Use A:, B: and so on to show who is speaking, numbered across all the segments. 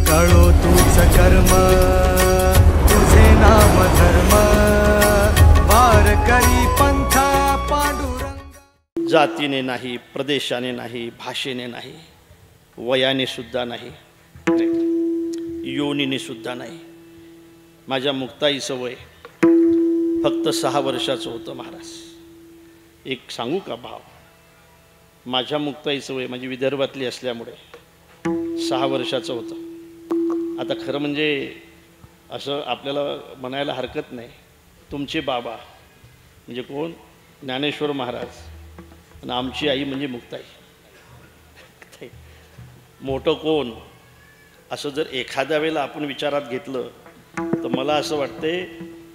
A: कळो तूच कर्म तुझे नाम धर्म वारकरी पंथा पांडुरंग।
B: जातीने नाही, प्रदेशाने नाही, भाषेने नाही, वयाने सुद्धा नाही, योनीने सुद्धा नाही। माझ्या मुक्ताईचं वय फक्त 6 वर्षाचं होतं महाराज। एक सांगू का भाव, माझ्या मुक्ताईचं वय म्हणजे विदर्भातली असल्यामुळे 6 वर्षाचं होतं। आता खरं म्हणजे असं आपल्याला म्हणायला हरकत नाही, तुमचे बाबा म्हणजे कोण, ज्ञानेश्वर महाराज, आणि आमची आई म्हणजे मुक्ताई। मोठं कोण असं जर एखाद्या वेळेला आपण विचारात घेतलं तर मला असं वाटते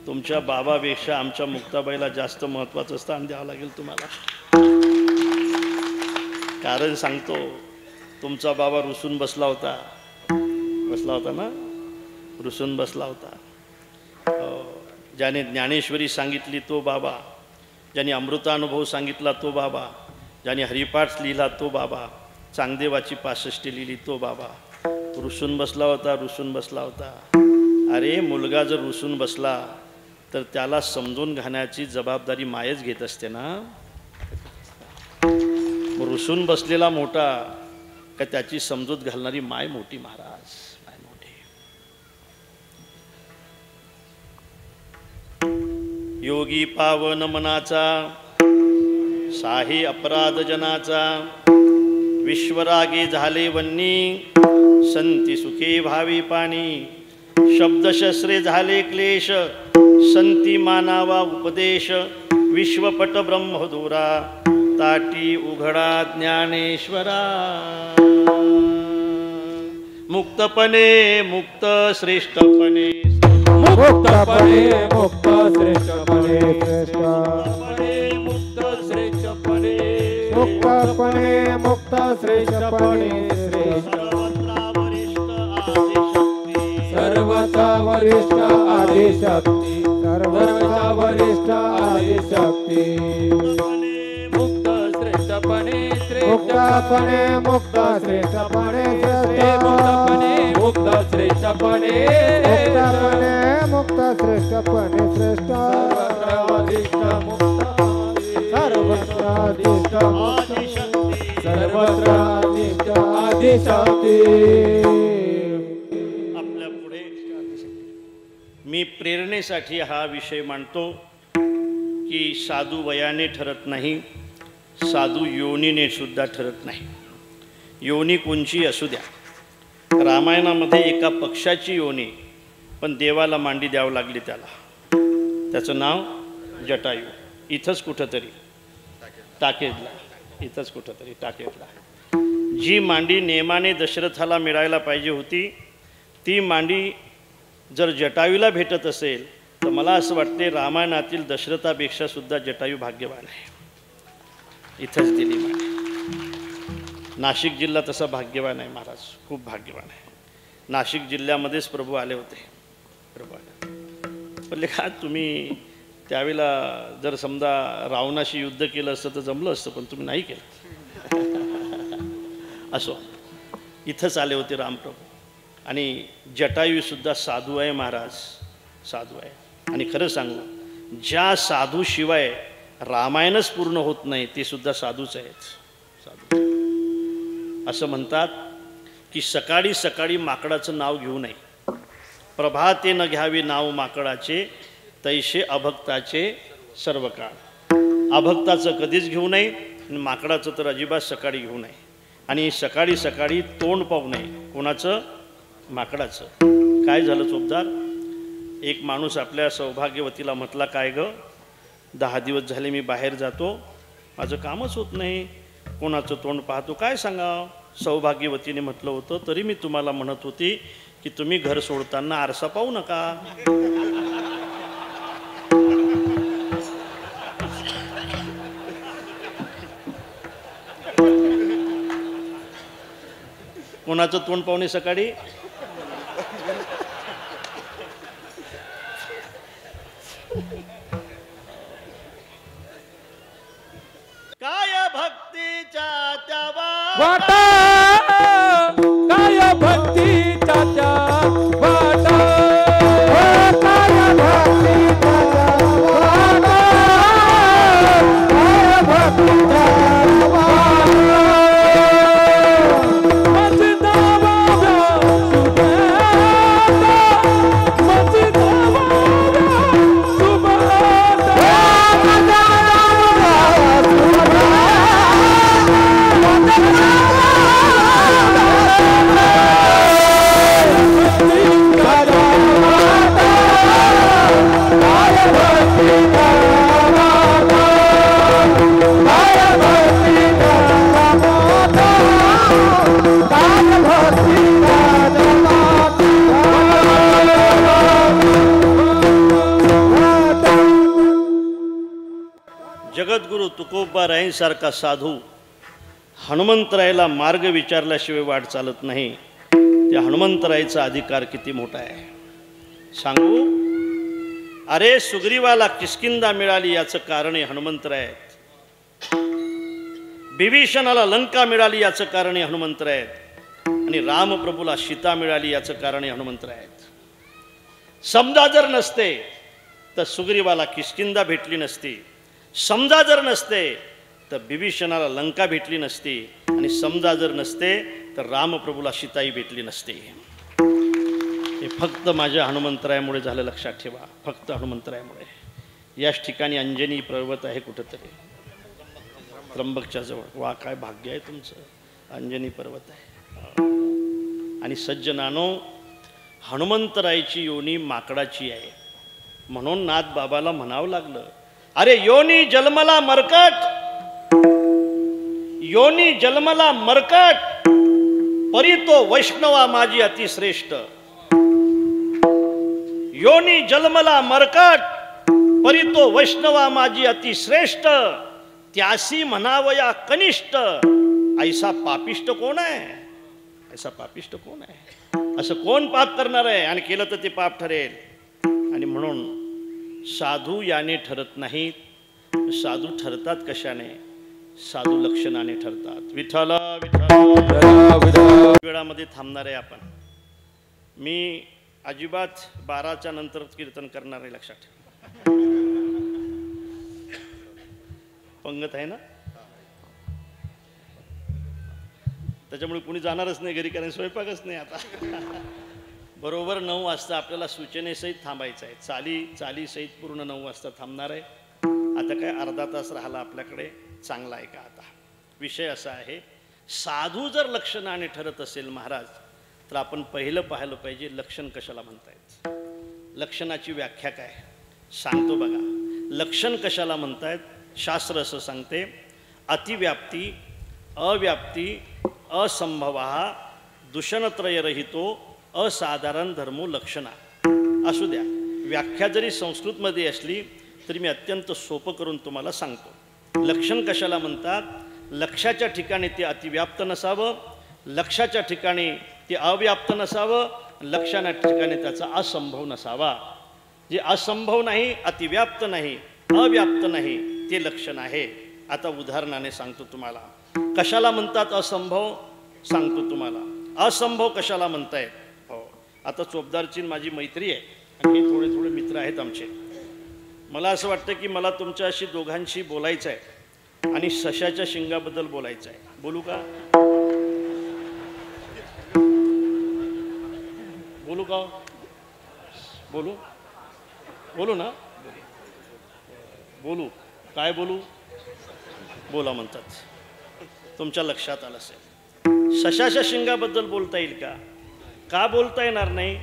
B: तुमच्या बाबापेक्षा आमच्या मुक्ताबाईला जास्त महत्त्वाचं स्थान द्यावं लागेल तुम्हाला। कारण सांगतो, तुमचा बाबा रुसून बसला होता ना, रुसून बसला होता। ज्याने ज्ञानेश्वरी सांगितली तो बाबा, ज्याने अमृतानुभव सांगितला तो बाबा, ज्याने हरिपाठ लिहिला तो बाबा, चांगदेवाची 65 लिहिली तो बाबा, रुसून बसला होता। अरे मुलगा जर रुसून बसला तर त्याला समजून घेण्याची जबाबदारी मायच घेत असते ना। रुसून बसलेला मोठा का त्याची समजूत घालणारी माय मोठी महाराज, माय मोठी। योगी पावन मनाचा साही अपराध जनाचा, विश्वरागे झाले वन्नी संती सुखे भावी पाणी, शब्दशस्त्रे झाले क्लेश संती मानावा उपदेश, विश्वपट ब्रह्मदूरा ताटी उघडा ज्ञानेश्वरा। मुक्तपणे मुक्त श्रेष्ठपणे,
C: मुक्तपणे मुक्त श्रेष्ठपणे,
B: मुक्त श्रेष्ठपणे,
C: मुक्तपणे मुक्त श्रेष्ठपणे, सर्वथा वरिष्ठ आदिशक्ती, सर्वथा वरिष्ठ आदिशक्ती। मुक्त श्रेष्ठपणे, मुक्तपणे मुक्त श्रेष्ठपणे, मुक्तपणे मुक्त श्रेष्ठपणे, मुक्तपणे मुक्त श्रेष्ठपणे, श्रेष्ठ सर्वत्र मुक्त, सर्वत्र आदिष्ट, सर्वत्र आदिष्ट आदिशक्ती।
B: मी प्रेरणेसाठी हा विषय मांडतो की साधू वयाने ठरत नाही, साधू योनीने सुद्धा ठरत नाही। योनी कोणची असू द्या, रामायणामध्ये एका पक्षाची योनी पण देवाला मांडी द्यावं लागली त्याला, त्याचं नाव जटायू। इथंच कुठंतरी टाकेदला, इथंच कुठंतरी टाकेदला जी मांडी नेमाने दशरथाला मिळायला पाहिजे होती, ती मांडी जर जटायूला भेटत असेल तर मला असं वाटते रामायणातील दशरथापेक्षा सुद्धा जटायू भाग्यवान आहे। इथंच दिली मांडी। नाशिक जिल्हा तसा भाग्यवान आहे महाराज, खूप भाग्यवान आहे। नाशिक जिल्ह्यामध्येच प्रभू आले होते, प्रभू आले म्हणले का तुम्ही त्यावेळेला जर समजा रावणाशी युद्ध केलं असतं तर जमलं असतं, पण तुम्ही नाही केलं। असो, इथंच आले होते रामप्रभू। आणि जटायूसुद्धा साधू आहे महाराज, साधू आहे। आणि खरं सांगू, ज्या साधूशिवाय रामायणच पूर्ण होत नाही ते सुद्धा साधूच आहेत, साधू। असं म्हणतात की सकाळी सकाळी माकडाचं नाव घेऊ नये, प्रभाते न घ्यावे नाव माकडाचे, तैसे अभक्ताचे सर्व काळ। अभक्ताचं कधीच घेऊ नये आणि माकडाचं तर अजिबात सकाळी घेऊ नये। आणि सकाळी सकाळी तोंड पाहू नये, कोणाचं, माकडाचं। काय झालं चोपदार, एक माणूस आपल्या सौभाग्यवतीला म्हटला, काय ग 10 दिवस झाले मी बाहेर जातो, माझं कामच होत नाही, कोणाचं तोंड पाहतो, काय सांगावं। सौभाग्यवतीने म्हटलं होतं, तरी मी तुम्हाला म्हणत होती की तुम्ही घर सोडताना आरसा पाहू नका। कोणाचं तोंड पाहुणे सकाळी, काय भक्तीच्या त्या वाटा,
C: काय भक्तीच्या त्या
B: तुकोबारायांसारखा साधू हनुमंतरायाला मार्ग विचारल्याशिवाय वाट चालत नाही. त्या हनुमंतरायाचा अधिकार किती मोठा आहे सांगू. अरे सुग्रीवाला किष्किंधा मिळाली याचं कारण हे हनुमंतराय आहेत. विभीषणाला लंका मिळाली याचं कारण हे हनुमंतराय आहेत. आणि रामप्रभूला सीता मिळाली याचं कारण हे हनुमंतराय आहेत. समजा जर नसते तर सुग्रीवाला किष्किंधा भेटली नसती. समजा जर नसते तर विभीषणाला लंका भेटली नसती. आणि समजा जर नसते तर रामप्रभूला सीताही भेटली नसती. हे फक्त माझ्या हनुमंतरायामुळे झालं, लक्षात ठेवा. फक्त हनुमंतरायामुळे. याच ठिकाणी अंजनी पर्वत आहे कुठंतरी त्र्यंबकच्या जवळ. वा काय भाग्य आहे तुमचं. अंजनी पर्वत आहे. आणि सज्जनानो, हनुमंतरायाची योनी माकडाची आहे. म्हणून नाथ बाबाला म्हणावं लागलं, अरे योनी जन्मला मरकट, योनी जन्मला मरकट, परी तो वैष्णवा माझी अतिश्रेष्ठ. योनी जन्मला मरकट, परी तो वैष्णवा माझी अतिश्रेष्ठ. त्यासी म्हणावया कनिष्ठ, ऐसा पापिष्ट कोण आहे. ऐसा पापिष्ट कोण आहे. असं कोण पाप करणार आहे. आणि केलं तर ते पाप ठरेल. आणि म्हणून साधू याने ठरत नाहीत. साधू ठरतात कशाने. साधू लक्षणाने ठरतात. विठ्ठल विठ्ठल. वेळामध्ये थांबणार आहे आपण. मी अजिबात 12च्या नंतर कीर्तन करणार आहे, लक्षात ठेवा. पंगत आहे ना, त्याच्यामुळे कुणी जाणारच नाही घरी, कारण स्वयंपाकच नाही आता. बरोबर 9 वाजता आपल्याला सूचनेसहित थांबायचं आहे. चालीसहित पूर्ण 9 वाजता थांबणार आहे. आता काय अर्धा तास राहिला आपल्याकडे. चांगला आहे का. आता विषय असा आहे, साधू जर लक्षणाने ठरत असेल महाराज, तर आपण पहिलं पाहिलं पाहिजे लक्षण कशाला म्हणतायत. लक्षणाची व्याख्या काय सांगतो बघा. लक्षण कशाला म्हणतायत. शास्त्र असं सांगते, अतिव्याप्ती, अव्याप्ती, असंभवा, दूषणत्रयरहितो, असाधारण धर्मो लक्षणा. असू द्या, व्याख्या जरी संस्कृतमध्ये असली तरी मी अत्यंत सोपं करून तुम्हाला सांगतो. लक्षण कशाला म्हणतात. लक्षाच्या ठिकाणी ते अतिव्याप्त नसावं, लक्षाच्या ठिकाणी ते अव्याप्त नसावं, लक्षाच्या ठिकाणी त्याचा असंभव नसावा. जे असंभव नाही, अतिव्याप्त नाही, अव्याप्त नाही, ते लक्षण आहे. आता उदाहरणाने सांगतो तुम्हाला. कशाला म्हणतात असंभव, सांगतो तुम्हाला. असंभव कशाला म्हणतायत. हो, आता चोपदारची माझी मैत्री आहे आणि हे थोडे थोडे मित्र आहेत आमचे. मला असं वाटतं की मला तुमच्याशी दोघांशी बोलायचं आहे आणि सशाच्या शिंगाबद्दल बोलायचं आहे. बोलू का. बोलू का. बोलू बोलू ना. बोलू काय बोलू. बोला म्हणतात. तुमच्या लक्षात आलं असेल. सशाच्या शिंगाबद्दल बोलता येईल का. का बोलता येणार नाही.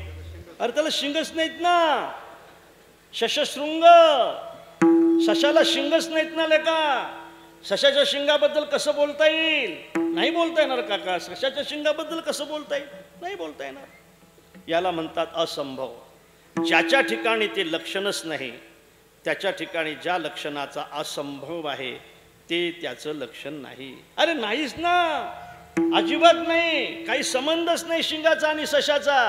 B: अरे त्याला शिंगच नाहीत ना. शशशृंग, सशाला शिंगच नाहीत ना लेका. सशाच्या शिंगाबद्दल कसं बोलता येईल. नाही बोलता येणार काका. सशाच्या शिंगाबद्दल कसं बोलता येईल. नाही बोलता येणार. याला म्हणतात असंभव. ज्याच्या ठिकाणी ते लक्षणच नाही, त्याच्या ठिकाणी ज्या लक्षणाचा असंभव आहे ते त्याचं लक्षण नाही. अरे नाहीच ना, अजिबात नाही, काही संबंधच नाही शिंगाचा आणि सशाचा.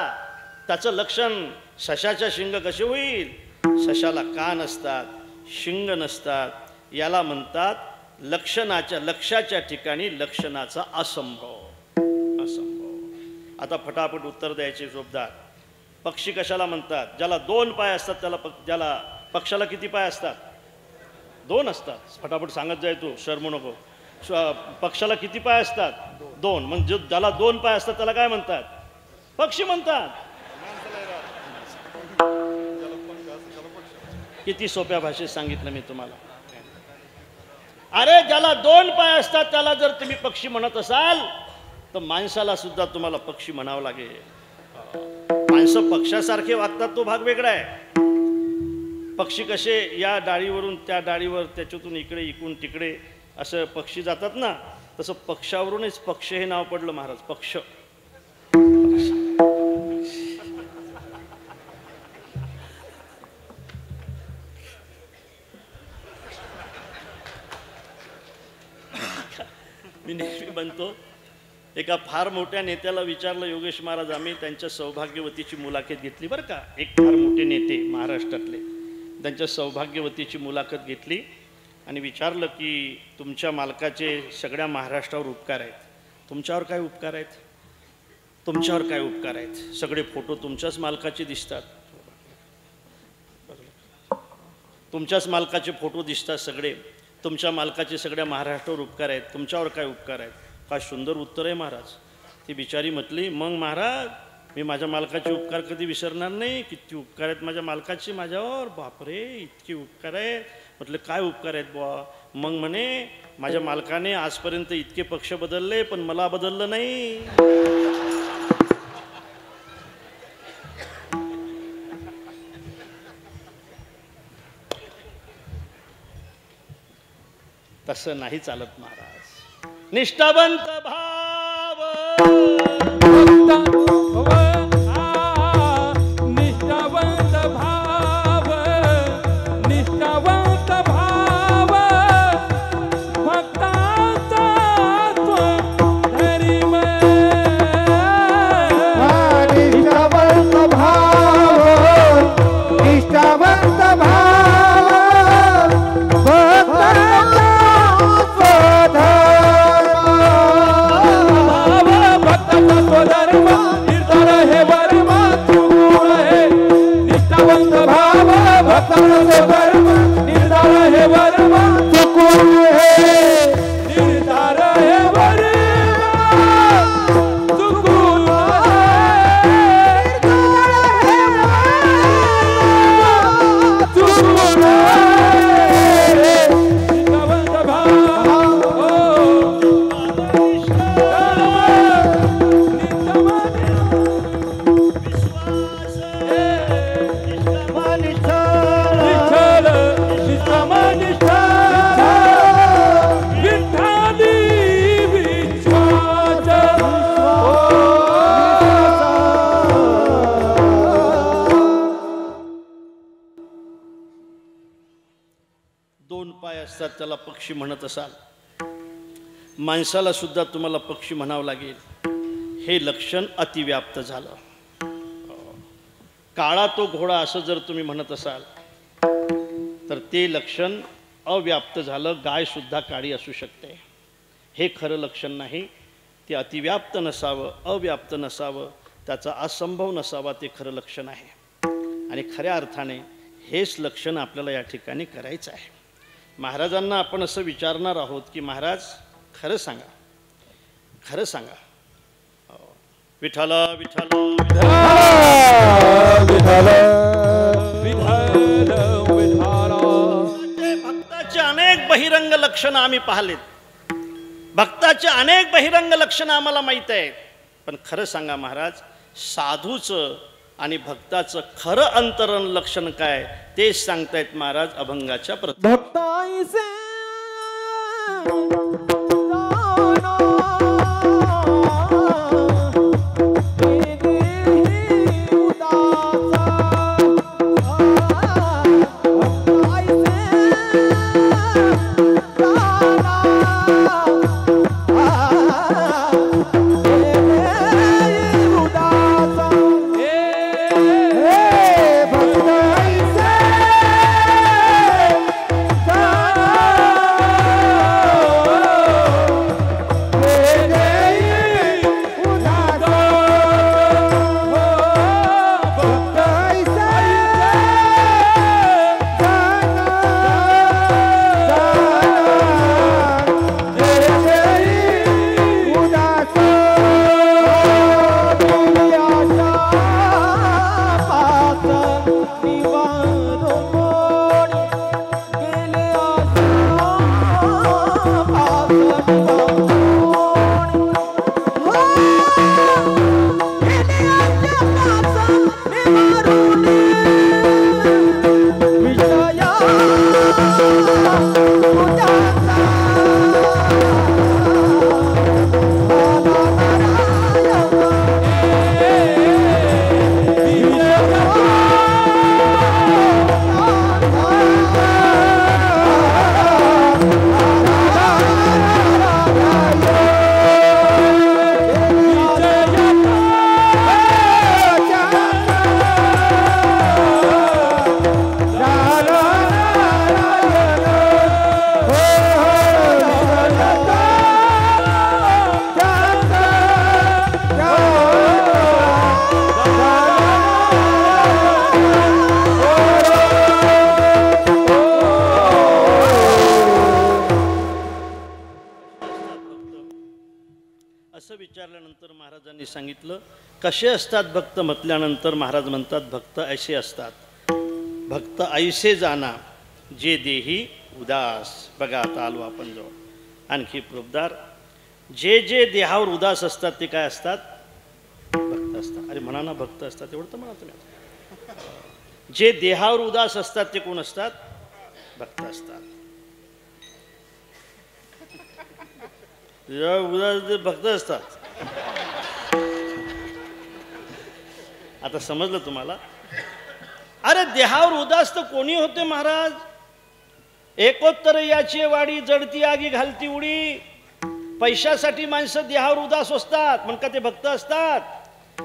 B: त्याचं लक्षण सशाच्या शिंग कसे होईल. सशाला कान असतात, शिंग नसतात. याला म्हणतात लक्षणाच्या, लक्षाच्या ठिकाणी लक्षणाचा असंभव. असंभव. आता फटाफट उत्तर द्यायचे जोबदार. पक्षी कशाला म्हणतात. ज्याला 2 पाय असतात त्याला ज्याला पक्षाला किती पाय असतात. 2 असतात. फटाफट सांगत जाय तू, शर्मू नको. पक्षाला किती पाय असतात. 2. मग ज्याला 2 पाय असतात त्याला काय म्हणतात. पक्षी म्हणतात. किती सोप्या भाषेत सांगितलं मी तुम्हाला. अरे ज्याला 2 पाय असतात त्याला जर तुम्ही पक्षी म्हणत असाल तर माणसाला सुद्धा तुम्हाला पक्षी म्हणावं लागेल. माणसं पक्षासारखे वागतात तो भाग वेगळा आहे. पक्षी कसे या डाळीवरून त्या डाळीवर, त्याच्यातून इकडे, इकडून तिकडे असं पक्षी जातात ना, तसं पक्षावरूनच पक्ष हे नाव पडलं महाराज. पक्ष. बनतो. एका फार मोठ्या नेत्याला विचारलं योगेश महाराज, आम्ही त्यांच्या सौभाग्यवतीची मुलाखत घेतली बरं का. एक फार मोठे नेते महाराष्ट्रातले, त्यांच्या सौभाग्यवतीची मुलाखत घेतली आणि विचारलं की तुमच्या मालकाचे सगळ्या महाराष्ट्रावर उपकार आहेत, तुमच्यावर काय उपकार आहेत, तुमच्यावर काय उपकार आहेत, सगळे फोटो तुमच्याच मालकाचे दिसतात, तुमच्याच मालकाचे फोटो दिसतात सगळे, तुमच्या मालकाचे सगळ्या महाराष्ट्रावर उपकार आहेत, तुमच्यावर काय उपकार आहेत. काय सुंदर उत्तर आहे महाराज. ती बिचारी म्हटली, मग महाराज मी माझ्या मालकाचे उपकार कधी विसरणार नाही. किती उपकार आहेत माझ्या मालकाचे माझ्यावर, बापरे इतके उपकार आहेत. म्हटलं काय उपकार आहेत बुवा. मग म्हणे माझ्या मालकाने आजपर्यंत इतके पक्ष बदलले पण मला बदललं नाही. तसं नाही चालत महाराज. निष्ठावंत भाव
C: निष्ठावंत भाव, निष्ठावंत भाव भक्ताचा धर्म.
D: निष्ठावंत भाव, निष्ठावंत भाव भक्ताचा
C: स्वधर्म निर्धार हे वर्म चुकून हे. निष्ठावंत भाव भक्ताचा स्वधर्म निर्धार हे वर्म चुकून हे. निर्धार हे वर्म चुकून चुकून निष्ठावंत भाव
B: असतात त्याला पक्षी म्हणत असाल, माणसाला सुद्धा तुम्हाला पक्षी म्हणावं लागेल. हे लक्षण अतिव्याप्त झालं. काळा तो घोडा असं जर तुम्ही म्हणत असाल तर ते लक्षण अव्याप्त झालं. गाय सुद्धा काळी असू शकते, हे खरं लक्षण नाही. ते अतिव्याप्त नसावं, अव्याप्त नसावं, त्याचा असंभव नसावा, ते खरं लक्षण आहे. आणि खऱ्या अर्थाने हेच लक्षण आपल्याला या ठिकाणी करायचं आहे. महाराजांना आपण असं विचारणार आहोत की महाराज खरं सांगा, खरं सांगा. विठ्ठल विठ्ठल
C: विठ्ठल विठ्ठल विठ्ठल.
B: भक्ताचे अनेक बहिरंग लक्षणं आम्ही पाहिलेत, भक्ताचे अनेक बहिरंग लक्षणं आम्हाला माहीत आहेत. पण खरं सांगा महाराज, साधूचं आणि भक्ताचं खरं अंतरण लक्षण काय ते सांगतायत महाराज अभंगाच्या प्रत.
D: भक्ताईसे
B: सांगितलं. कसे असतात भक्त म्हटल्यानंतर महाराज म्हणतात भक्त ऐसे असतात. भक्त ऐसे जाना जे देही उदास. बघा आता आलो आपण जवळ. आणखी प्रोबदार. जे जे देहावर उदास असतात ते काय असतात? भक्त असतात. अरे म्हणा ना भक्त असतात, एवढं तर म्हणा तुम्ही. जे देहावर उदास असतात ते कोण असतात? भक्त असतात. उदास भक्त असतात. आता समजलं तुम्हाला? अरे देहावर उदास तर कोणी होते महाराज? एकोत्तर याची वाडी जडती आगी घालती उडी. पैशासाठी माणसं देहावर उदास असतात म्हणून का ते भक्त असतात?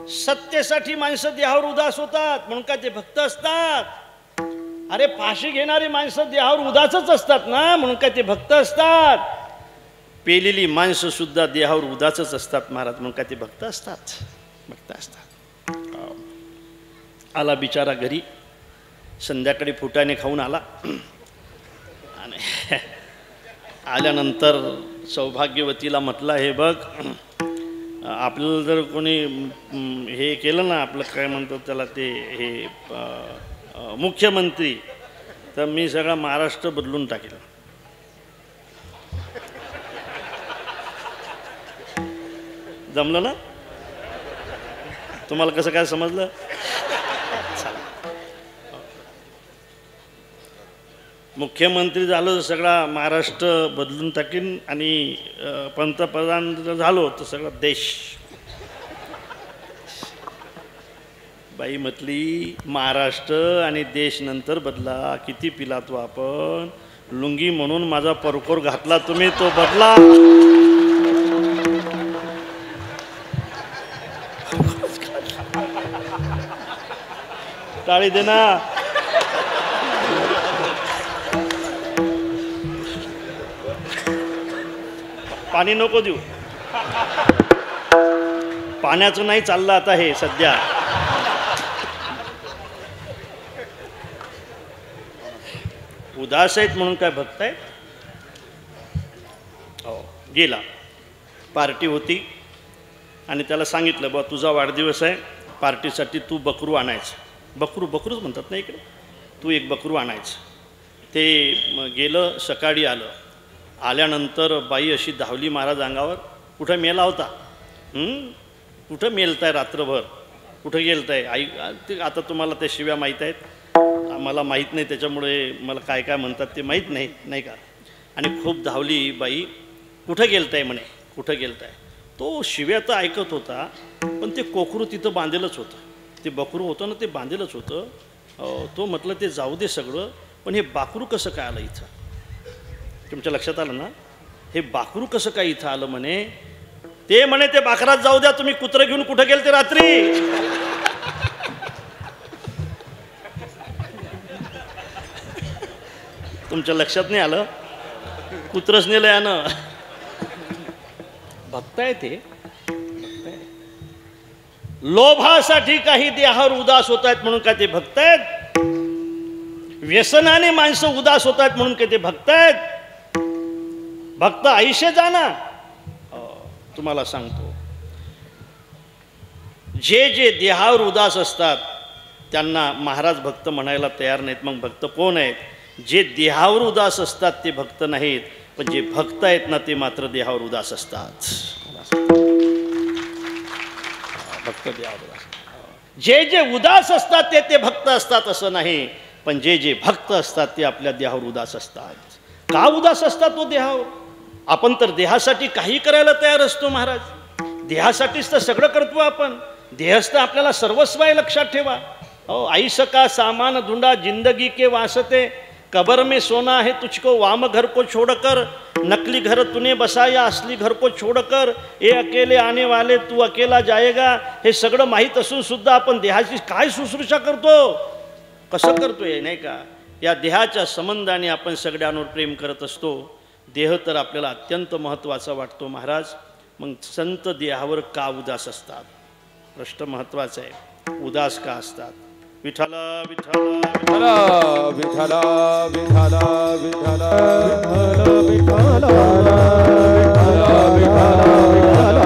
B: सत्तेसाठी माणसं देहावर उदास होतात म्हणून का ते भक्त असतात? अरे फाशी घेणारी माणसं देहावर उदासच असतात ना म्हणून का ते भक्त असतात? पेलेली माणसं सुद्धा देहावर उदासच असतात महाराज म्हणून का ते भक्त असतात? भक्त असतात. आला बिचारा घरी, संध्याकाळी फुटाणे खाऊन आला आणि आल्यानंतर सौभाग्यवतीला म्हटलं हे बघ, आपल्याला जर कोणी हे केलं ना, आपलं काय म्हणतो त्याला ते हे मुख्यमंत्री, तर मी सगळा महाराष्ट्र बदलून टाकेल. जमलं ना? तुम्हाला कसं काय समजलं? मुख्यमंत्री झालो तर सगळा महाराष्ट्र बदलून टाकीन आणि पंतप्रधान झालो तर सगळा देश. बाई म्हटली महाराष्ट्र आणि देश नंतर बदला. किती पिला तो आपण? लुंगी म्हणून माझा परकोर घातला तुम्ही, तो बदला. टाळी दे ना. पाणी नको देऊ. पाण्याचं नाही चाललं आता हे सध्या. उदास आहेत म्हणून काय भक्त आहेत? हो. गेला, पार्टी होती आणि त्याला सांगितलं बा तुझा वाढदिवस आहे, पार्टीसाठी तू बकरू आणायचं. बकरूच म्हणतात ना इकडे. तू एक बकरू आणायचं. ते गेलं, सकाळी आलं. आल्यानंतर बाई अशी धावली महाराज अंगावर. कुठं मेला होता? कुठं मेलताय रात्रभर? कुठं गेलताय? आई ते आता तुम्हाला त्या शिव्या माहीत आहेत, मला माहीत नाही, त्याच्यामुळे मला काय काय म्हणतात ते माहीत नाही, नाही का? आणि खूप धावली बाई. कुठं गेलताय म्हणे, कुठं गेलताय? तो शिव्या तर ऐकत होता पण ते कोकरू तिथं बांधेलच होतं. ते बकरू होतं ना ते बांधेलच होतं. तो म्हटलं ते जाऊ दे सगळं, पण हे बाकरू कसं काय आलं इथं? तुमच्या लक्षात आलं ना? हे बाकरू कसं काय इथं आलं म्हणे? ते म्हणे ते बाकरात जाऊ द्या, तुम्ही कुत्रं घेऊन कुठं गेलते रात्री? तुमच्या लक्षात नाही आलं? कुत्रच नेलं यानं. भक्त आहे ते. लोभासाठी काही देहावर उदास होत आहेत म्हणून काय ते भक्त आहेत? व्यसनाने माणसं उदास होत आहेत म्हणून काय ते भक्त आहेत? भक्त ऐसे जाना. तुम्हाला सांगतो, जे जे देहावर उदास असतात त्यांना महाराज भक्त म्हणायला तयार नाहीत. मग भक्त कोण आहेत? जे देहावर उदास असतात ते भक्त नाहीत, पण जे भक्त आहेत ना ते मात्र देहावर उदास असतात. भक्त देहावर उदास. जे जे उदास असतात ते भक्त असतात असं नाही, पण जे जे भक्त असतात ते आपल्या देहावर उदास असतात. का उदास असतात तो देहावर? आपण तर देहासाठी काही करायला तयार असतो महाराज. देहासाठीच तर सगळं करतो आपण. देहस्थ आपल्याला सर्वस्व आहे, लक्षात ठेवा. आई सका सामान ढूंढा जिंदगी के वास्ते, कबर में सोना है तुझको वाम घर को छोड़कर, नकली घर तूने बसाया असली घर को छोड़कर, ये अकेले आने वाले तू अकेला जाएगा. हे सगळं माहीत असून सुद्धा आपण देहाची काय शुश्रूषा करतो? कसं करतोय नाही का? या देहाच्या संबंधाने आपण सगळ्यांवर प्रेम करत असतो. देह तर आपल्याला अत्यंत महत्त्वाचा वाटतो महाराज. मग संत देहावर का उदास असतात? प्रश्न महत्त्वाचा आहे. उदास का असतात? विठ्ठल विठ्ठल
C: विठ्ठल विठ्ठल विठ्ठल विठ्ठल विठ्ठल विठ्ठल.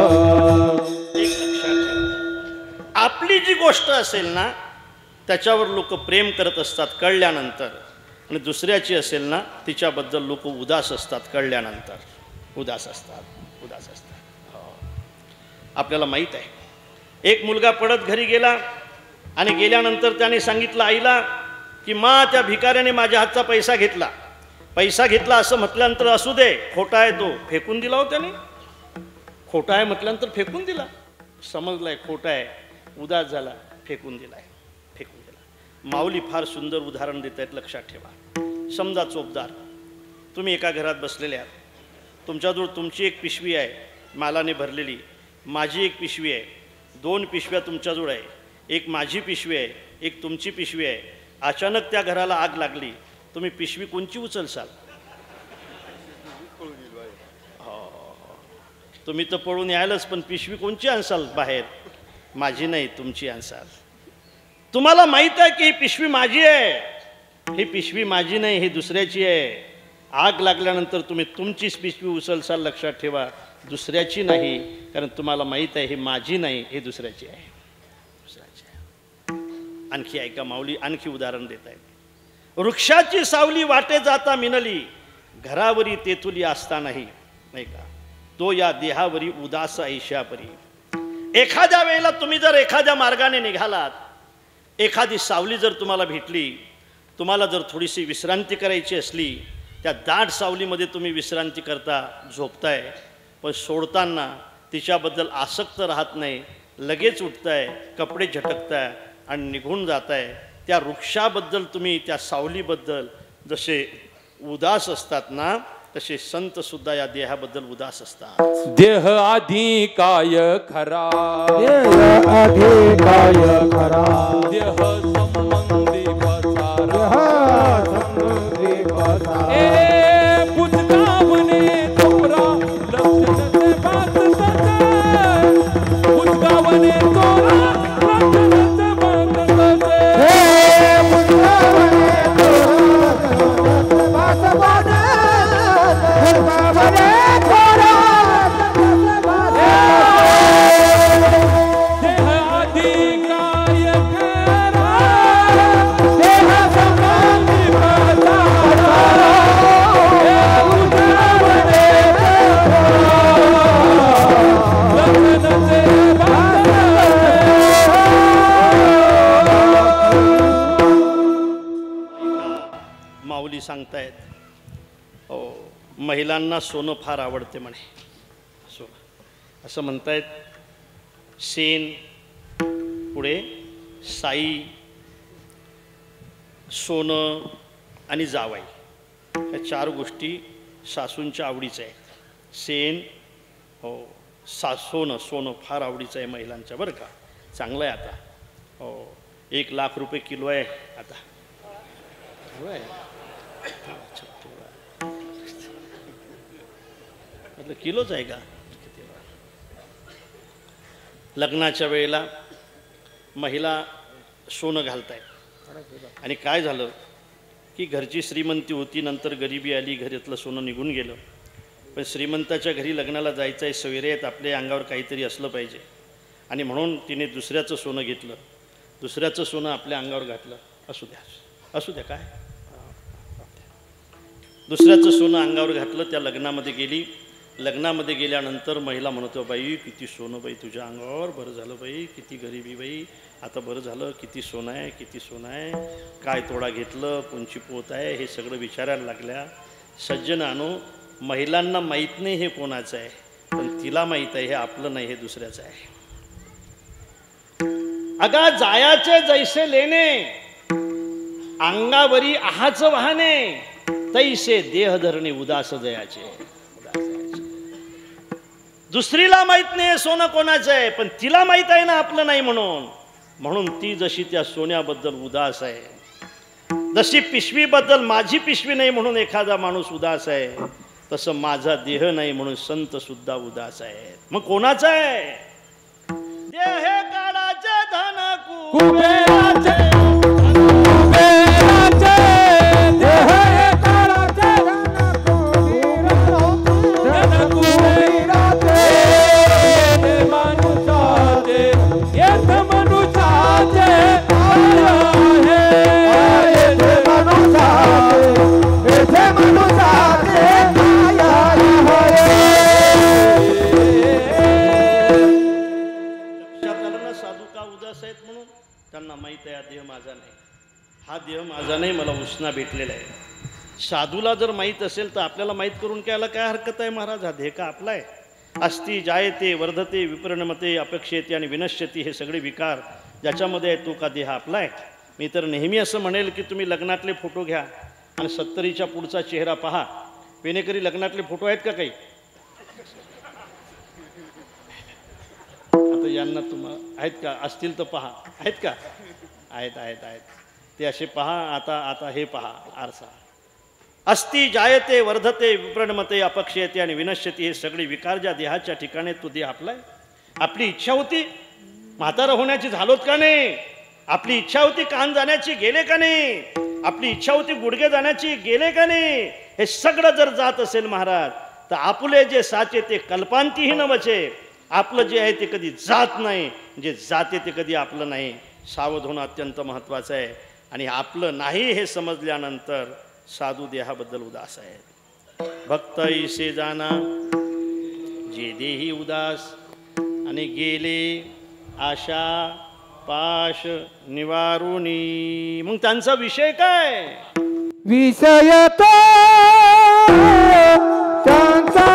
B: एक लक्षात ठेवा. जी गोष्ट असेल ना त्याच्यावर लोक प्रेम करत असतात कळल्यानंतर, आणि दुसऱ्याची असेल ना तिच्याबद्दल लोक उदास असतात कळल्यानंतर, उदास असतात. आपल्याला माहीत आहे, एक मुलगा पडत घरी गेला आणि गेल्यानंतर त्याने सांगितलं आईला की मा त्या भिकाऱ्याने माझ्या हातचा पैसा घेतला असं म्हटल्यानंतर असू दे, खोटा आहे तो, फेकून दिला हो त्याने. खोटा आहे म्हटल्यानंतर फेकून दिला, समजलाय खोटा आहे, उदास झाला, फेकून दिला. माऊली फार सुंदर उदाहरण देत आहेत, लक्षात ठेवा. समजा चोपदार, तुम्ही एका घरात बसलेले आहात, तुमच्याजवळ तुमची एक पिशवी आहे मालाने भरलेली, माझी एक पिशवी आहे, 2 पिशव्या तुमच्याजवळ आहे, एक माझी पिशवी आहे, एक तुमची पिशवी आहे. अचानक त्या घराला आग लागली, तुम्ही पिशवी कोणची उचलसाल? तुम्ही तर पळून यायलाच, पण पिशवी कोणची आणसाल बाहेर? माझी नाही, तुमची आणसाल. तुम्हाला माहित आहे की ही पिशवी माझी आहे, ही पिशवी माझी नाही, ही दुसऱ्याची आहे. आग लागल्यानंतर तुम्ही तुमचीच पिशवी उचलसाल, लक्षात ठेवा, दुसऱ्याची नाही, कारण तुम्हाला माहित आहे ही माझी नाही, ही दुसऱ्याची आहे. आणखी ऐका, माऊली आणखी उदाहरण देत आहे. वृक्षाची सावली वाटे जाता मिनली, घरावरी तेथुली असता नाही का, तो या देहावरी उदास ऐशापरी. एखाद्या वेळेला तुम्ही जर एखाद्या मार्गाने निघालात, एखादी सावली जर तुम्हाला भेटली, तुम्हाला जर थोडीशी विश्रांती करायची असली, त्या दाट सावलीमध्ये तुम्ही विश्रांती करता, झोपताय, पण सोडताना तिच्याबद्दल आसक्त राहत नाही, लगेच उठताय, कपडे झटकताय आणि निघून जाताय. त्या वृक्षाबद्दल तुम्ही, त्या सावलीबद्दल जसे उदास असतात ना, तसे संत सुद्धा या देहाबद्दल उदास असतात.
C: देह आधी काय खरा,
D: देह आधी काय खरा,
C: देह संबंधी पसारा,
D: संबंधी पसारा.
C: ए बुजगावने तोरा लक्षणचे बात सचे, बुजगावने तोरा लक्षणचे बात सचे.
D: हे बुजगावने तोरा बात बात, बुजगावने तोरा बात बात.
C: देह आधी काय खरा,
D: देह संबंधी पसारा, बुजगावने
C: लक्षणचे बात
B: माऊली सांगतायत, हो, महिलांना सोनं फार आवडते म्हणे. सोनं असं म्हणतायत. शेण, पुढे साई, सोनं आणि जावाई, ह्या 4 गोष्टी सासूंच्या आवडीच्या आहेत. शेण, हो, सोनं फार आवडीचं आहे महिलांच्या, बरं का. चांगलं आहे आता, हो, 1 लाख रुपये किलो आहे आता. म्हटलं किलोच आहे का? लग्नाच्या वेळेला महिला सोनं घालतायत, आणि काय झालं की घरची श्रीमंती होती, नंतर गरिबी आली, घरातलं सोनं निघून गेलं. पण श्रीमंताच्या घरी लग्नाला जायचं आहे, सोयरे आहेत, आपल्या अंगावर काहीतरी असलं पाहिजे, आणि म्हणून तिने दुसऱ्याचं सोनं घेतलं, दुसऱ्याचं सोनं आपल्या अंगावर घातलं. असू द्या काय, दुसऱ्याचं सोनं अंगावर घातलं, त्या लग्नामध्ये गेली. लग्नामध्ये गेल्यानंतर महिला म्हणतो, बाई किती सोनं बाई तुझ्या अंगावर, बरं झालं बाई, किती गरिबी बाई, आता बरं झालं, किती सोनं आहे, किती सोनं आहे, काय तोडा घेतलं, कोणची पोत आहे, हे सगळं विचारायला लागल्या. सज्जनानो, महिलांना माहीत नाही हे कोणाचं आहे, पण तिला माहीत आहे हे आपलं नाही, हे दुसऱ्याचं आहे. अगा जायाचे जैसे लेणे, अंगावरी आहाचं वाहने, तैसे देह धरणे उदास जयाचे. दुसरीला माहित नाही सोनं कोणाचं आहे, पण तिला माहित आहे ना आपलं नाही म्हणून ती जशी त्या सोन्याबद्दल उदास आहे, जशी पिशवीबद्दल माझी पिशवी नाही म्हणून एखादा माणूस उदास आहे, तसं माझा देह नाही म्हणून संत सुद्धा उदास आहे. मग कोणाचं आहे? देह काळाचे धन कुबेराचे,
C: मनुष्याचे
B: माहीत आहे हा देह माझा नाही, हा देह माझा नाही, मला उसना भेटलेला आहे. साधूला जर माहीत असेल तर आपल्याला माहीत करून घ्यायला काय हरकत आहे महाराज, हा देह का आपला आहे. अस्ति जायते वर्धते विपरिणमते अपेक्षेते आणि विनश्यती हे सगळे विकार ज्याच्यामध्ये आहे तो का देह आपला आहे. मी तर नेहमी असं म्हणेल की तुम्ही लग्नातले फोटो घ्या आणि 70च्या पुढचा चेहरा पहा. पेनेकरी लग्नातले फोटो आहेत का काही? आता यांना तुम्हाला आहेत का? असतील तर पहा. आहेत का? आहेत आहेत आहेत ते असे पहा. आता हे पहा आरसा. अस्ति जायते वर्धते विप्रणमते अपक्षयते आणि विनश्यती हे सगळे विकार ज्या देहाच्या ठिकाणी तो देह आपला आहे. आपली इच्छा होती म्हातारा होण्याची, झालोत का नाही? आपली इच्छा होती कान जाण्याची, गेले का नाही? आपली इच्छा होती गुडघे जाण्याची, गेले का नाही? हे सगळं जर जात असेल महाराज तर आपले जे साचे ते कल्पांतीही न वचे. आपलं जे आहे ते कधी जात नाही, जे जाते ते कधी आपलं नाही. सावध होणं अत्यंत महत्त्वाचं आहे. आणि आपलं नाही हे समजल्यानंतर साधू देहाबद्दल उदास आहे. भक्त ऐसे जाना जे देही उदास आणि गेले आशा पाश निवारुनी. मग त्यांचा विषय काय?
D: विषयतो त्यांचा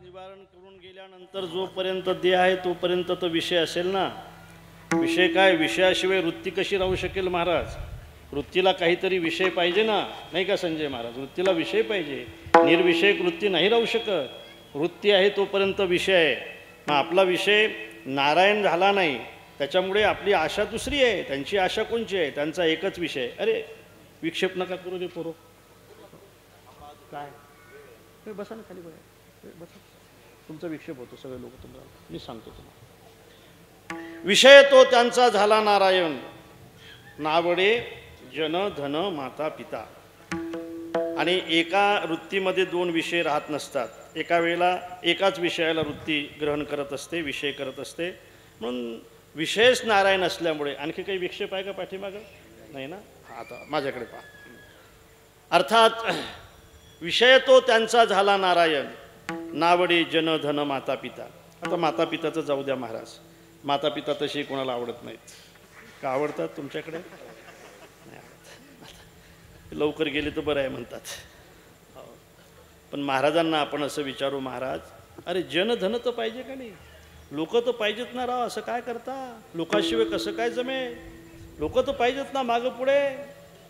B: निवारण करून गेल्यानंतर जोपर्यंत देह आहे तोपर्यंत तो विषय असेल ना. विषय काय? विषयाशिवाय वृत्ती कशी राहू शकेल महाराज? वृत्तीला काहीतरी विषय पाहिजे ना, नाही का संजय महाराज? वृत्तीला विषय पाहिजे. निर्विषयक वृत्ती नाही राहू शकत. वृत्ती आहे तोपर्यंत विषय आहे. मग आपला विषय नारायण झाला नाही त्याच्यामुळे आपली आशा दुसरी आहे. त्यांची आशा कोणची आहे? त्यांचा एकच विषय. अरे विक्षेप नका करू रे पोरो. काय बसा ना खाली, बसा. तुमचा विक्षेप होतो, सगळे लोक तुम्हाला मी सांगतो तुम्हाला. विषय तो त्यांचा झाला नारायण. नावडे जन धन माता पिता. आणि एका वृत्तीमध्ये दोन विषय राहत नसतात. एका वेळेला एकाच विषयाला वृत्ती ग्रहण करत असते, विषय करत असते. म्हणून विषयच नारायण असल्यामुळे आणखी काही विक्षेप आहे का पाठीमागं? नाही ना. आता माझ्याकडे पहा. अर्थात विषय तो त्यांचा झाला नारायण. नावडे जन धन माता पिता. आता माता पिताचं जाऊ द्या महाराज. माता पिता तशी कोणाला आवडत नाहीत का? आवडतात तुमच्याकडे? नाही आवडत. लवकर गेले तर बरं आहे म्हणतात. पण महाराजांना आपण असं विचारू, महाराज अरे जन धन तर पाहिजे का नाही? लोक तर पाहिजेत ना राव. असं काय करता? लोकांशिवाय कसं काय जमेल? लोक तर पाहिजेत ना मागं पुढे.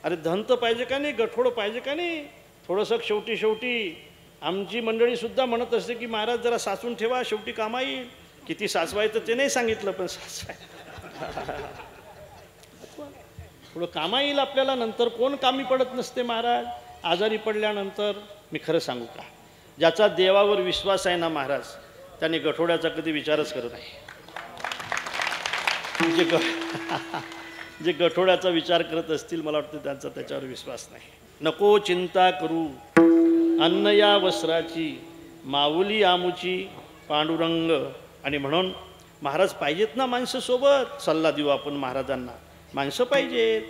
B: अरे धन तर पाहिजे का नाही? गठोड पाहिजे का नाही? थोडंसं शेवटी आमची मंडळीसुद्धा म्हणत असते की महाराज जरा साचून ठेवा, शेवटी कामा येईल. किती साचवायचं ते नाही सांगितलं, पण साचवाय थोडं कामा येईल आपल्याला. नंतर कोण कामी पडत नसते महाराज. आजारी पडल्यानंतर मी खरं सांगू का, ज्याचा देवावर विश्वास आहे ना महाराज, त्याने गठोड्याचा कधी विचारच करू नये. जे गठोड्याचा विचार करत असतील, मला वाटतं त्यांचा त्याच्यावर विश्वास नाही. नको चिंता करू अन्न या वस्त्राची, माऊली आमुची पांडुरंग. आणि म्हणून महाराज पाहिजेत ना माणसं सोबत. सल्ला देऊ आपण महाराजांना, माणसं पाहिजेत,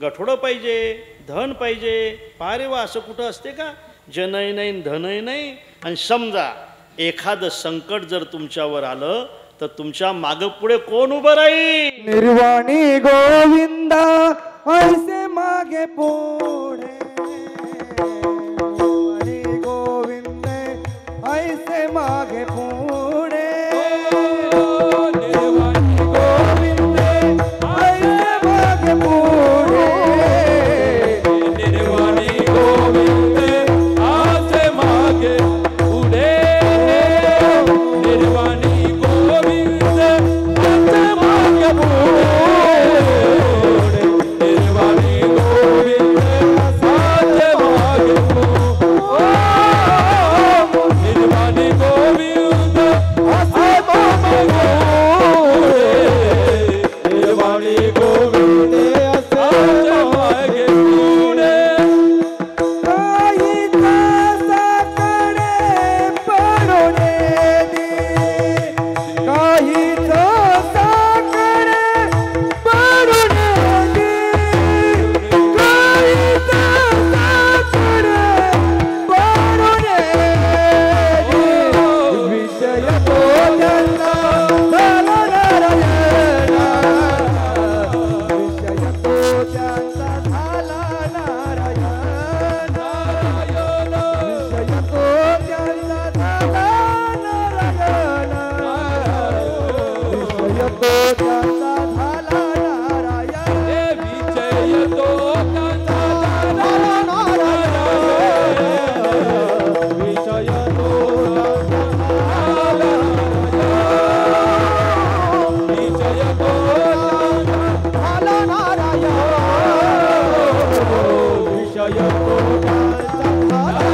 B: गठोडं पाहिजे, धन पाहिजे. पारे वा, असं कुठं असते का? जनही नाही धनही नाही. आणि समजा एखादं संकट जर तुमच्यावर आलं तर तुमच्या मागं पुढे कोण उभं राहील?
D: निर्वाणी गोविंदा ऐसे मागे पुढे, निर्वाणी गोविंद ऐसे मागे पुढे, निर्वाणी गोविंद ऐसे मागे पुढे,
C: निर्वाणी गोविंद ऐसे मागे पुढे, निर्वाणी गोविंद ऐसे मागे पुढे, निर्वाणी गोविंद ऐसे मागे पुढे, निर्वाणी गोविंद ऐसे मागे पुढे, निर्वाणी गोविंद ऐसे मागे पुढे.
D: काही तासाकडे पडून दे, काही तासाकडे पडून दे, काही तासाकडे पडून दे. विषय तो त्यांना झाला नारायणा, विषय तो त्यांचा झाला नारायणा, विषय तो त्यांचा झाला नारायणा, विषय तो त्यांचा झाला नारायण,
C: विजय तो त्यांचा झाला नारायण, विजय तो विजय तो
D: झाला नारायण, विषय तो त्यांचा झाला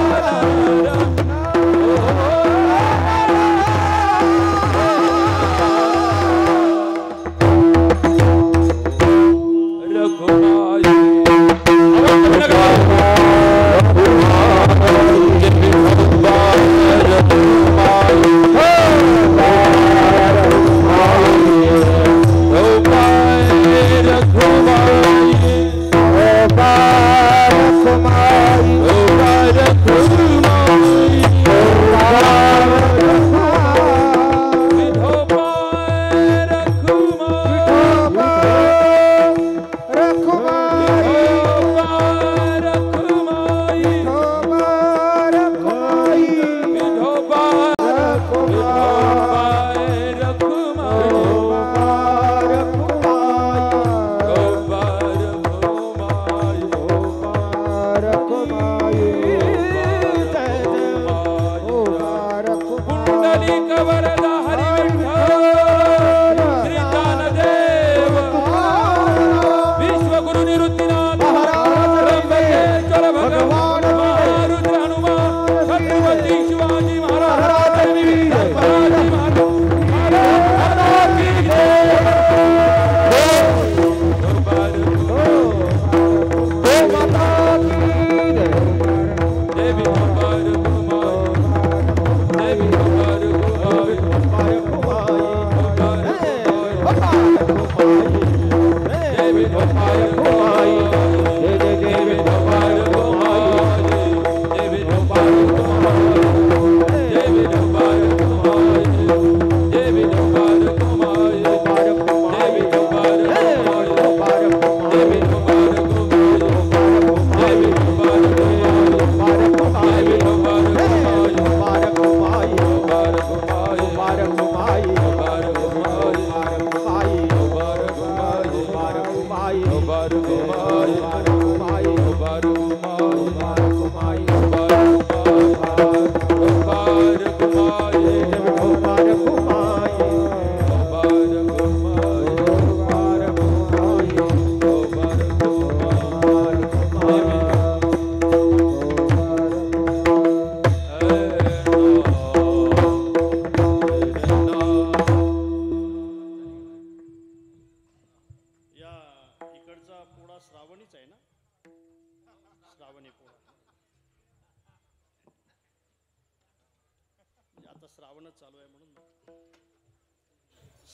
B: श्रावणच चालू आहे म्हणून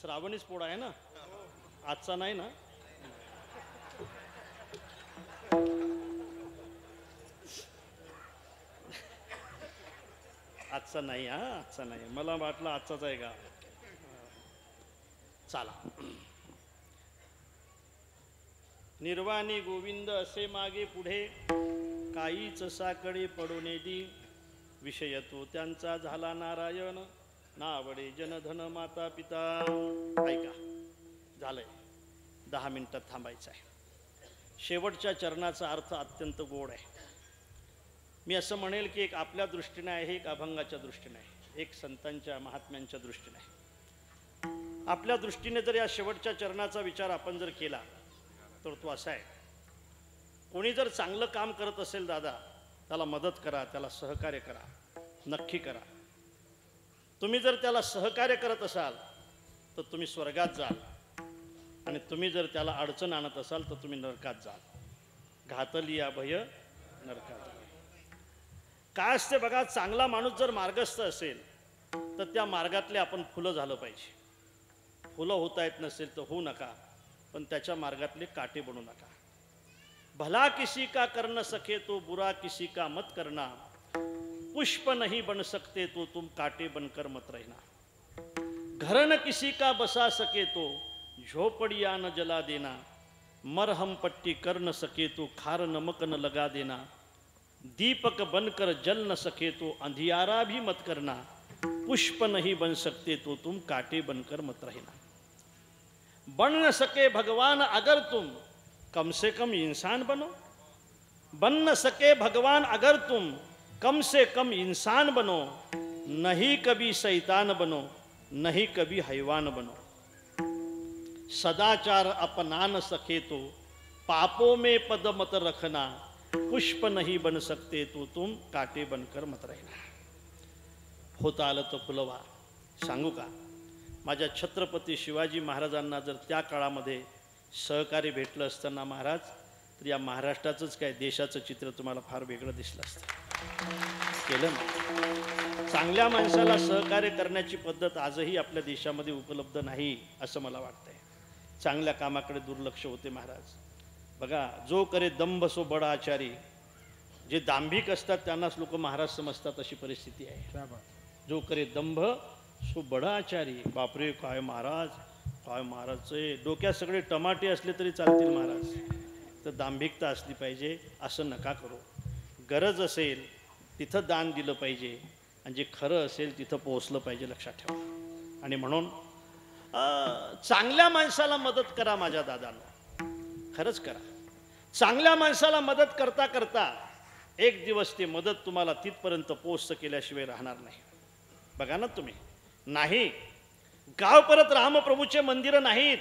B: श्रावणीच पोळा आहे ना, आजचा नाही ना. आजचा नाही, हा आजचा नाही, मला वाटलं आजचाच आहे का. चला. निर्वाणी गोविंद असे मागे पुढे काहीच साकडे पडोने दी, विषय तो त्यांचा झाला नारायण, नावडे जनधन माता पिता. ऐका, झालंय, 10 मिनिटात थांबायचं आहे. शेवटच्या चरणाचा अर्थ अत्यंत गोड आहे. मी असं म्हणेल की एक आपल्या दृष्टीने आहे, एक अभंगाच्या दृष्टीने आहे, एक संतांच्या महात्म्यांच्या दृष्टीने आहे. आपल्या दृष्टीने जर या शेवटच्या चरणाचा विचार आपण जर केला तर तो असा आहे, कोणी जर चांगलं काम करत असेल दादा, त्याला मदत करा, त्याला सहकार्य करा, नक्की करा. तुम्ही जर त्याला सहकार्य करत असाल तर तुम्ही स्वर्गात जाल, आणि तुम्ही जर त्याला अडचण आणत असाल तर तुम्ही नरकात जाल. घातली या भय नरकात. काय असते बघा, चांगला माणूस जर मार्गस्थ असेल तर त्या मार्गातले आपण फुलं झालं पाहिजे. फुलं होता येत नसेल तर होऊ नका, पण त्याच्या मार्गातले काटे बनू नका. भला किसी का कर न सके तो बुरा किसी का मत करना, पुष्प नहीं बन सकते तो तुम काटे बनकर मत रहना. घर न किसी का बसा सके तो झोपड़िया न जला देना, मरहम पट्टी कर न सके तो खार नमक न लगा देना, दीपक बनकर जल न सके तो अंधियारा भी मत करना, पुष्प नहीं बन सकते तो तुम काटे बनकर मत रहना. बन न सके भगवान अगर तुम कम से कम इंसान बनो, बन न सके भगवान अगर तुम कम से कम इंसान बनो, नहीं कभी शैतान बनो, नहीं कभी हैवान बनो. सदाचार अपना न सके तो पापों में पद मत रखना, पुष्प नहीं बन सकते तो तुम काटे बनकर मत रहना. होता आलं तर फुलवा. सांगू का, माझ्या छत्रपती शिवाजी महाराजांना जर त्या काळामध्ये सहकार्य भेटलं असतं ना महाराज, तर या महाराष्ट्राचंच काय देशाचं चित्र तुम्हाला फार वेगळं दिसलं असतं. केलं ना. चांगल्या माणसाला सहकार्य करण्याची पद्धत आजही आपल्या देशामध्ये उपलब्ध नाही असं मला वाटतंय. चांगल्या कामाकडे दुर्लक्ष होते महाराज. बघा, जो करे दंभ सो बडा आचारी, जे दांभिक असतात त्यांनाच लोक महाराज समजतात, अशी परिस्थिती आहे. जो करे दंभ सो बडा आचारी. बापरे, काय महाराज, काय महाराजचे डोक्यात सगळे टमाटे असले तरी चालतील महाराज, तर दांभिकता असली पाहिजे. असं नका करू. गरज असेल तिथं दान दिलं पाहिजे, आणि जे खरं असेल तिथं पोहोचलं पाहिजे, लक्षात ठेवा. आणि म्हणून चांगल्या माणसाला मदत करा माझ्या दादांनो, खरंच करा. चांगल्या माणसाला मदत करता करता एक दिवस ते मदत तुम्हाला तिथपर्यंत पोहोच केल्याशिवाय राहणार नाही. बघा ना तुम्ही, नाही गाव परत रामप्रभूचे मंदिरं नाहीत,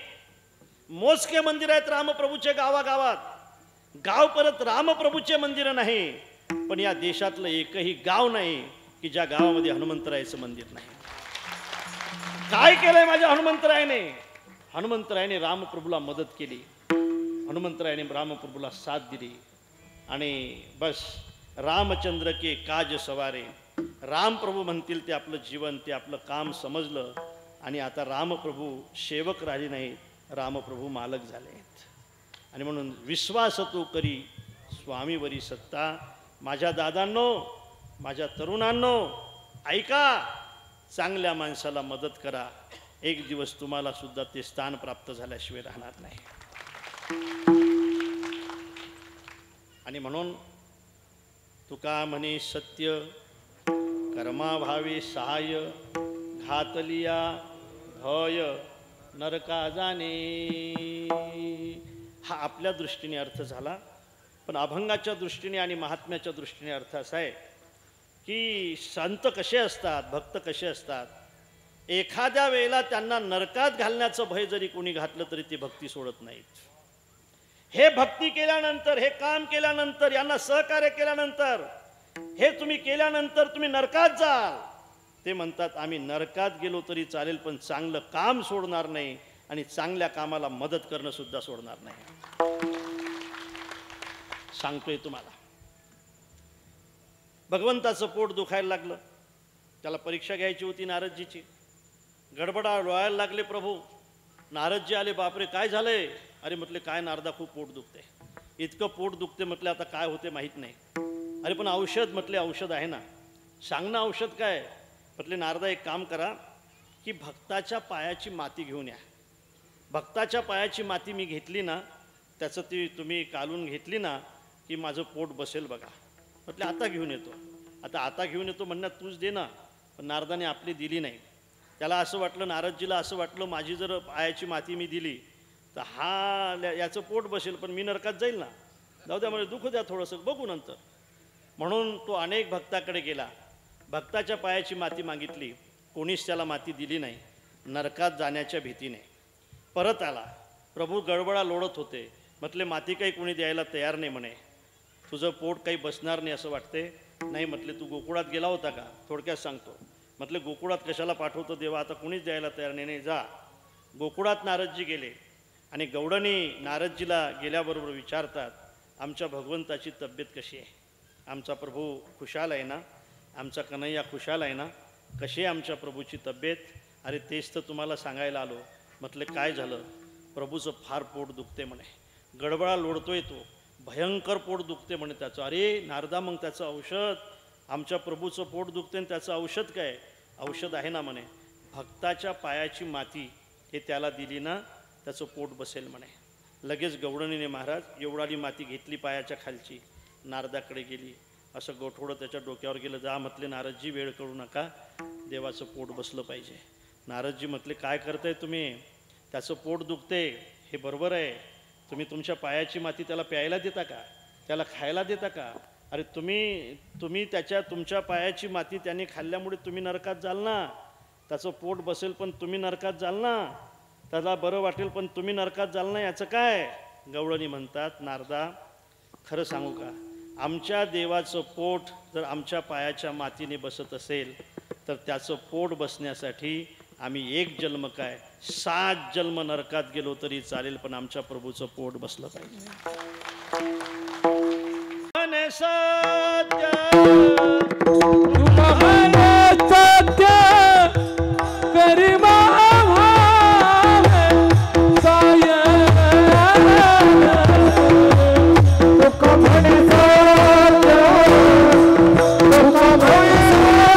B: मोजके मंदिर आहेत रामप्रभूचे गावागावात. गाव परत रामप्रभूचे मंदिरं नाही, पण या देशातलं एकही गाव नाही की ज्या गावामध्ये हनुमंतरायाचं मंदिर नाही. काय केलंय माझ्या हनुमंतरायाने? हनुमंतरायाने रामप्रभूला मदत केली, हनुमंतरायाने रामप्रभूला साथ दिली, आणि बस रामचंद्र के काज सवारे. रामप्रभू म्हणतील ते आपलं जीवन, ते आपलं काम समजलं, आणि आता रामप्रभू सेवक राहिले नाहीत, रामप्रभू मालक झाले आहेत. आणि म्हणून विश्वास तो करी स्वामीवरी सत्ता. माझ्या दादांनो, माझ्या तरुणांनो, ऐका, चांगल्या माणसाला मदत करा. एक दिवस तुम्हाला सुद्धा ते स्थान प्राप्त झाल्याशिवाय राहणार नाही. आणि म्हणून तुका म्हणे सत्य कर्माभावे सहाय्य, घातलिया भय नरका जाणे. हा आपल्या दृष्टीने अर्थ झाला, पण अभंगाच्या दृष्टीने आणि महात्म्याच्या दृष्टीने अर्थ असा आहे की संत कसे असतात, भक्त कसे असतात, एखाद्या वेळेला त्यांना नरकात घालण्याचं भय जरी कोणी घातलं तरी ते भक्ती सोडत नाहीत. हे भक्ती केल्यानंतर, हे काम केल्यानंतर, यांना सहकार्य केल्यानंतर, हे तुम्ही केल्यानंतर तुम्ही नरकात जाल. ते म्हणतात आम्ही नरकात गेलो तरी चालेल, पण चांगलं काम सोडणार नाही, आणि चांगल्या कामाला मदत करणं सुद्धा सोडणार नाही. सांगतोय तुम्हाला, भगवंताचं पोट दुखायला लागलं, त्याला परीक्षा घ्यायची होती नारदजीची. गडबडा लोळायला लागले प्रभू. नारदजी आले. बापरे काय झालंय? अरे म्हटले काय नारदा खूप पोट दुखते. इतकं पोट दुखते म्हटलं आता काय होते माहीत नाही. अरे पण औषध म्हटले औषध आहे ना, सांग ना औषध काय? म्हटले नारदा एक काम करा की भक्ताच्या पायाची माती घेऊन या. भक्ताच्या पायाची माती मी घेतली ना, त्याचं ती तुम्ही कालून घेतली ना की माझं पोट बसेल बघा. म्हटले आता घेऊन येतो. आता घेऊन येतो म्हणण्यात तूच दे ना. पण नारदाने आपली दिली नाही. त्याला असं वाटलं, नारदजीला असं वाटलं माझी जर पायाची माती मी दिली तर याचं पोट बसेल पण मी नरकात जाईल ना. जाऊ द्या म्हणजे दुःख द्या थोडंसं, बघू नंतर. म्हणून तो अनेक भक्ताकडे गेला. भक्ताच्या पायाची माती मागितली. कोणीच त्याला माती दिली नाही. नरकात जाण्याच्या भीतीने परत आला. प्रभू गडबडा लोळत होते. म्हटले माती काही कोणी द्यायला तयार नाही म्हणे. तुझं पोट काही बसणार नाही असं वाटते. नाही म्हटले तू गोकुळात गेला होता का? थोडक्यात सांगतो. म्हटले गोकुळात कशाला पाठवतो देवा, आता कोणीच द्यायला तयार नाही. नाही जा. गोकुळात नारदजी गेले आणि गौडणी नारदजीला गेल्याबरोबर विचारतात आमच्या भगवंताची तब्येत कशी आहे? आमचा प्रभू खुशाल आहे ना? आमचा कन्हैया खुशाल आहे ना? कशी आहे आमच्या प्रभूची तब्येत? अरे तेच तर तुम्हाला सांगायला आलो. म्हटले काय झालं? प्रभूचं फार पोट दुखते म्हणे. गडबडा लोळतोय तो. भयंकर पोट दुखते म्हणे त्याचं. अरे नारदा मग त्याचं औषध? आमच्या प्रभूचं पोट दुखते आणि त्याचं औषध काय? औषध आहे ना म्हणे. भक्ताच्या पायाची माती हे त्याला दिली ना त्याचं पोट बसेल म्हणे. लगेच गवळणीने महाराज एवढाली माती घेतली पायाच्या खालची, नारदाकडे गेली. असं गोठोडं त्याच्या डोक्यावर गेलं. जा म्हटले नारदजी वेळ करू नका, देवाचं पोट बसलं पाहिजे. नारदजी म्हटले काय करताय तुम्ही? त्याचं पोट दुखते हे बरोबर आहे. तुम्ही तुमच्या पायाची माती त्याला प्यायला देता का? त्याला खायला देता का? अरे तुम्ही तुमच्या पायाची माती त्याने खाल्ल्यामुळे तुम्ही नरकात जाल ना. त्याचं पोट बसेल पण तुम्ही नरकात जाल ना. त्याला बरं वाटेल पण तुम्ही नरकात जाल ना. याचं काय? गवळणी म्हणतात नारदा खरं सांगू का, आमच्या देवाचं पोट जर आमच्या पायाच्या मातीने बसत असेल तर त्याचं पोट बसण्यासाठी आम्ही एक जन्म काय 7 जन्म नरकात गेलो तरी चालेल, पण आमच्या प्रभूचं पोट बसलं पाहिजे. सत्य
C: तुका म्हणे सत्य करी भावे साय.
D: तुका म्हणे सत्य, तुका म्हणे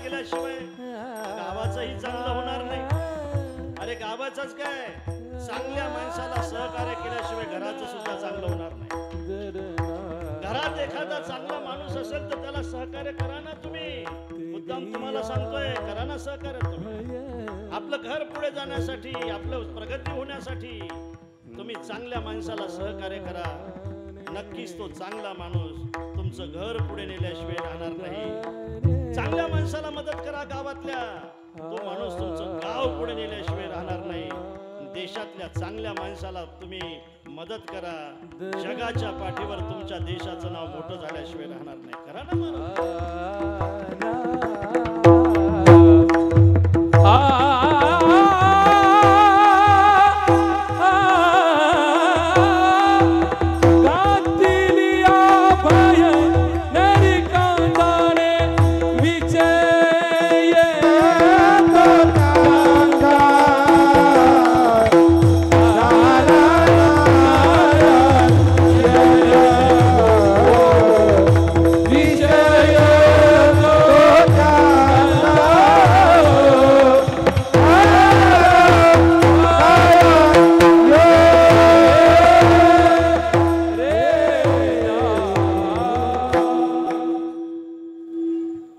B: केल्याशिवाय गावाचंही चांगलं होणार नाही. अरे गावाचंच काय, चांगल्या माणसाला सहकार्य केल्याशिवाय घराचं सुद्धा चांगलं होणार नाही. घरात एखादा चांगला माणूस असेल तर त्याला सहकार्य करा ना तुम्ही. मुद्दाम तुम्हाला सांगतोय, करा ना सहकार्य तुम्ही. आपलं घर पुढे जाण्यासाठी, आपलं प्रगती होण्यासाठी तुम्ही चांगल्या माणसाला सहकार्य करा. नक्कीच तो चांगला माणूस तुमचं घर पुढे नेल्याशिवाय राहणार नाही. चांगल्या माणसाला मदत करा गावातल्या, तो माणूस तुमचं गाव पुढे नेल्याशिवाय राहणार नाही. देशातल्या चांगल्या माणसाला तुम्ही मदत करा. जगाच्या पाठीवर तुमच्या देशाचं नाव मोठं झाल्याशिवाय राहणार नाही. करा ना महाराज.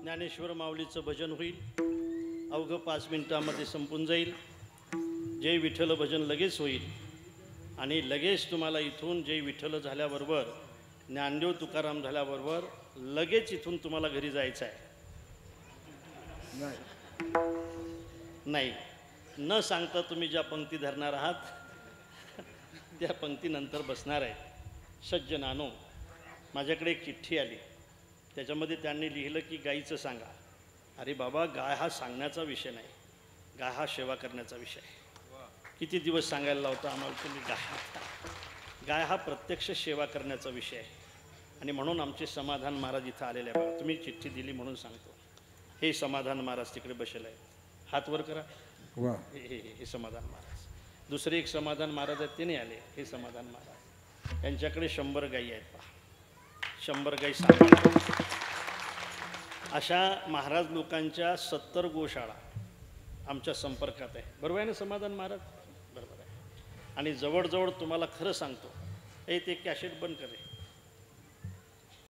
B: ज्ञानेश्वर माऊलीचं भजन होईल. अवघं 5 मिनिटामध्ये संपून जाईल. जय विठ्ठल भजन लगेच होईल आणि लगेच तुम्हाला इथून जय विठ्ठल झाल्याबरोबर, ज्ञानदेव तुकाराम झाल्याबरोबर लगेच इथून तुम्हाला घरी जायचं आहे. नाही, न सांगता तुम्ही ज्या पंक्ती धरणार आहात त्या पंक्तीनंतर बसणार आहे. सज्जनानो, माझ्याकडे एक चिठ्ठी आली. त्याच्यामध्ये त्यांनी लिहिलं की गायीचं सांगा. अरे बाबा, गाय हा सांगण्याचा विषय नाही, गाय हा सेवा करण्याचा विषय आहे. किती दिवस सांगायला लावता आम्हाला तुम्ही गाय हा प्रत्यक्ष सेवा करण्याचा विषय आहे. आणि म्हणून आमचे समाधान महाराज इथं आलेले आहे. बघा, तुम्ही चिठ्ठी दिली म्हणून सांगतो. हे समाधान महाराज तिकडे बसेल आहे. हात वर करा. हे समाधान महाराज. दुसरे एक समाधान महाराज आहेत, ते नाही आले. हे समाधान महाराज, यांच्याकडे 100 गायी आहेत. पहा, 100 गायी सांभाळा. अशा महाराज लोकांच्या 70 गोशाळा आमच्या संपर्कात आहे. बरोबर आहे ना समाधान महाराज? बरोबर आहे. आणि जवळजवळ तुम्हाला खरं सांगतो, ते कॅसेट बंद करे.